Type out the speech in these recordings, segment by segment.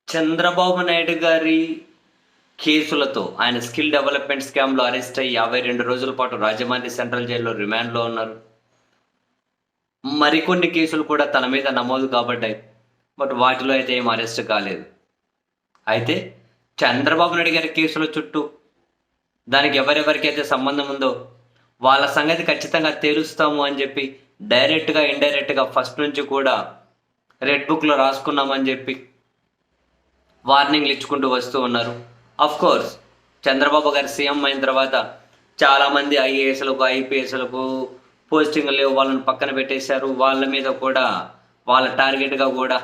చంద్రబాబు నాయుడు గారి కేసులతో ఆయన స్కిల్ డెవలప్మెంట్ స్కామ్‌లో అరెస్ట్ అయ్యి 52 రోజుల పాటు రాజమండ్రి సెంట్రల్ జైల్‌లో రిమాండ్‌లో ఉన్నారు. మరికొన్ని కేసులు కూడా తన మీద నమోదు కాబడ్డాయి. బట్ వాటిలో అయితే ఏం అరెస్ట్ కాలేదు. అయితే చంద్రబాబు నాయుడు గారి కేసుల చుట్టూ దానికి ఎవరెవరికైతే సంబంధం ఉందో వాళ్ళ సంగతి ఖచ్చితంగా తేలుస్తాము అని చెప్పి డైరెక్ట్‌గా, ఇండైరెక్ట్‌గా ఫస్ట్ నుంచి కూడా రెడ్ బుక్‌లో రాసుకున్నామని చెప్పి వార్నింగ్లు ఇచ్చుకుంటూ వస్తూ ఉన్నారు. కోర్స్ చంద్రబాబు గారు సీఎం అయిన తర్వాత చాలామంది ఐఏఎస్లకు, ఐపీఎస్లకు పోస్టింగ్లు లేవు, వాళ్ళని పక్కన పెట్టేశారు. వాళ్ళ మీద కూడా వాళ్ళ టార్గెట్గా కూడా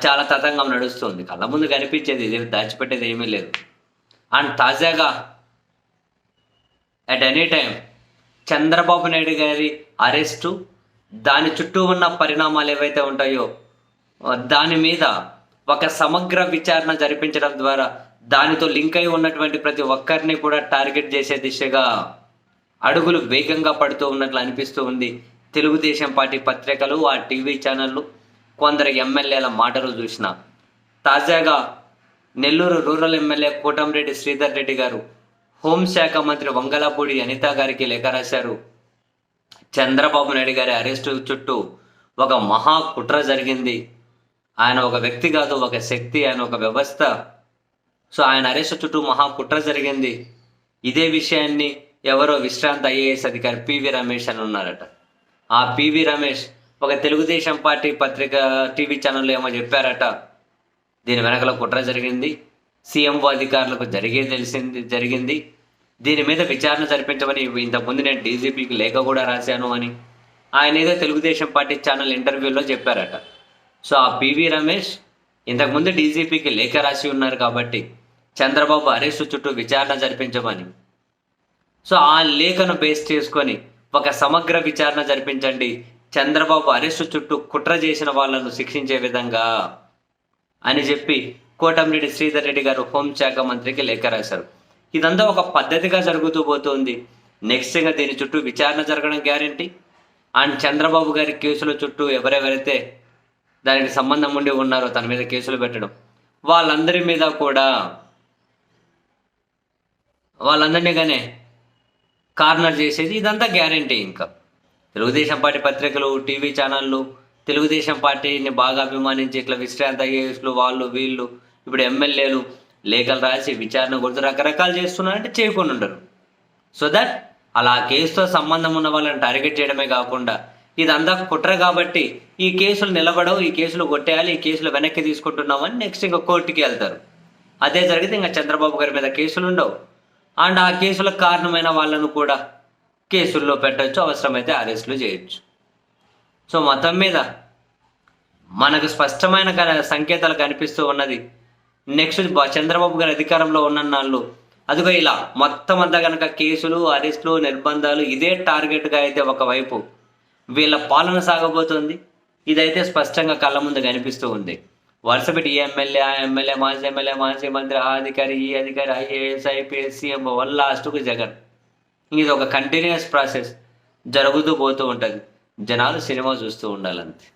చాలా తతంగం నడుస్తుంది. కళ్ళ ముందు కనిపించేది, ఇది దాచిపెట్టేది ఏమీ లేదు. అండ్ తాజాగా at any time Chandrababu Naidu గారి అరెస్టు, దాని చుట్టూ ఉన్న పరిణామాలు ఏవైతే ఉంటాయో దాని మీద ఒక సమగ్ర విచారణ జరిపించడం ద్వారా దానితో లింక్ అయి ఉన్నటువంటి ప్రతి ఒక్కరిని కూడా టార్గెట్ చేసే దిశగా అడుగులు వేగంగా పడుతూ ఉన్నట్లు అనిపిస్తూ ఉంది. తెలుగుదేశం పార్టీ పత్రికలు, ఆ టీవీ ఛానళ్ళు, కొందరు ఎమ్మెల్యేల మాటలు చూసిన తాజాగా నెల్లూరు రూరల్ ఎమ్మెల్యే కోటంరెడ్డి శ్రీధర్ రెడ్డి గారు హోంశాఖ మంత్రి వంగలపూడి అనిత గారికి లేఖ రాశారు. చంద్రబాబు నాయుడు గారి అరెస్టు చుట్టూ ఒక మహా కుట్ర జరిగింది. ఆయన ఒక వ్యక్తి కాదు, ఒక శక్తి, ఆయన ఒక వ్యవస్థ. సో ఆయన అరెస్ట్ చుట్టూ మహా కుట్ర జరిగింది. ఇదే విషయాన్ని ఎవరో విశ్రాంత ఐఏఎస్ అధికారి పివి రమేష్ అని ఉన్నారట. ఆ పివి రమేష్ ఒక తెలుగుదేశం పార్టీ పత్రిక టీవీ ఛానల్లో ఏమో చెప్పారట. దీని వెనకల కుట్ర జరిగింది, సీఎంఓ అధికారులకు జరిగింది, దీని మీద విచారణ జరిపించమని ఇంతకుముందు నేను డీజీపీకి లేఖ కూడా రాశాను అని ఆయన ఏదో తెలుగుదేశం పార్టీ ఛానల్ ఇంటర్వ్యూలో చెప్పారట. సో ఆ పివి రమేష్ ఇంతకుముందు డీజీపీకి లేఖ రాసి ఉన్నారు కాబట్టి చంద్రబాబు అరెస్టు చుట్టూ విచారణ జరిపించమని. సో ఆ లేఖను బేస్ చేసుకొని ఒక సమగ్ర విచారణ జరిపించండి, చంద్రబాబు అరెస్టు చుట్టూ కుట్ర చేసిన వాళ్ళను శిక్షించే విధంగా అని చెప్పి కోటంరెడ్డి శ్రీధర్ రెడ్డి గారు హోంశాఖ మంత్రికి లేఖ రాశారు. ఇదంతా ఒక పద్ధతిగా జరుగుతూ పోతుంది. నెక్స్ట్ ఇంకా దీని చుట్టూ విచారణ జరగడం గ్యారంటీ. అండ్ చంద్రబాబు గారి కేసుల చుట్టూ ఎవరెవరైతే దానికి సంబంధం ఉండి ఉన్నారో తన మీద కేసులు పెట్టడం, వాళ్ళందరి మీద కూడా వాళ్ళందరినీగానే కార్నర్ చేసేది ఇదంతా గ్యారంటీ. ఇంకా తెలుగుదేశం పార్టీ పత్రికలు, టీవీ ఛానళ్ళు, తెలుగుదేశం పార్టీని బాగా అభిమానించి ఇట్లా విశ్రాంత ఐఏఎస్లు, వాళ్ళు వీళ్ళు ఇప్పుడు ఎమ్మెల్యేలు లేఖలు రాసి విచారణ గుర్తు రకరకాలు చేస్తున్నారంటే చేయకుండా ఉండరు. సో దట్ అలా కేసుతో సంబంధం ఉన్న వాళ్ళని టార్గెట్ చేయడమే కాకుండా ఇదంతా కుట్ర కాబట్టి ఈ కేసులు నిలబడవు, ఈ కేసులు కొట్టేయాలి, ఈ కేసులు వెనక్కి తీసుకుంటున్నామని నెక్స్ట్ ఇంకా కోర్టుకి వెళ్తారు. అదే జరిగితే ఇంకా చంద్రబాబు గారి మీద కేసులు ఉండవు. అండ్ ఆ కేసులకు కారణమైన వాళ్ళను కూడా కేసుల్లో పెట్టవచ్చు, అవసరమైతే అరెస్టులు చేయొచ్చు. సో మొత్తం మీద మనకు స్పష్టమైన సంకేతాలు కనిపిస్తూ ఉన్నది. నెక్స్ట్ చంద్రబాబు గారి అధికారంలో ఉన్నన్నాళ్ళు అదిగో ఇలా మొత్తం అంతా కనుక కేసులు, అరెస్టులు, నిర్బంధాలు ఇదే టార్గెట్గా అయితే ఒకవైపు వీళ్ళ పాలన సాగబోతుంది. ఇదైతే స్పష్టంగా కళ్ళ ముందు కనిపిస్తూ ఉంది. వరుస పెట్టి ఈ ఎమ్మెల్యే, ఆ ఎమ్మెల్యే, మాజీ మంత్రి, ఆ అధికారి, ఈ అధికారి, ఐఏఎస్, ఐపీఎస్, సీఎం, వల్ల లాస్ట్కు జగన్. ఇది ఒక కంటిన్యూస్ ప్రాసెస్ జరుగుతూ పోతూ ఉంటుంది. జనాలు సినిమా చూస్తూ ఉండాలంతే.